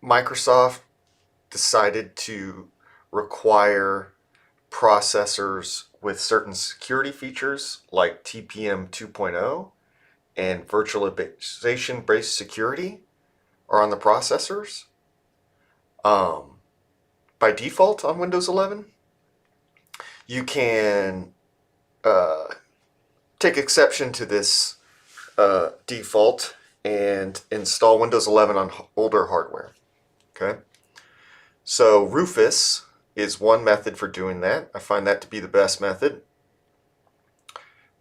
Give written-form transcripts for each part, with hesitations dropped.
Microsoft decided to require processors with certain security features like TPM 2.0 and virtualization-based security are on the processors by default on Windows 11. You can take exception to this default and install Windows 11 on older hardware. Okay, so rufuse is one method for doing that. I find that to be the best method.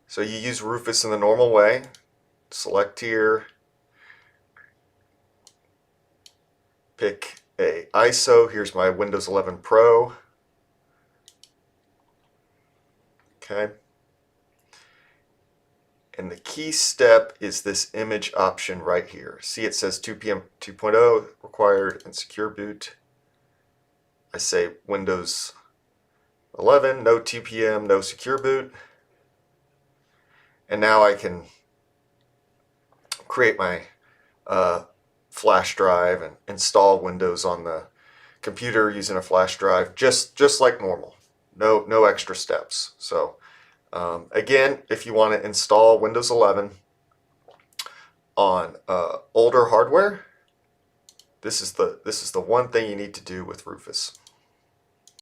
So you use rufuse in the normal way. Select here, pick a ISO. Here's my Windows 11 Pro. Okay. And the key step is this image option right here. See, it says 2PM 2.0 required and secure boot. I say Windows 11, no TPM, no secure boot. And now I can create my flash drive and install Windows on the computer using a flash drive, just like normal. No extra steps. So again, if you want to install Windows 11 on older hardware, this is the one thing you need to do with rufuse.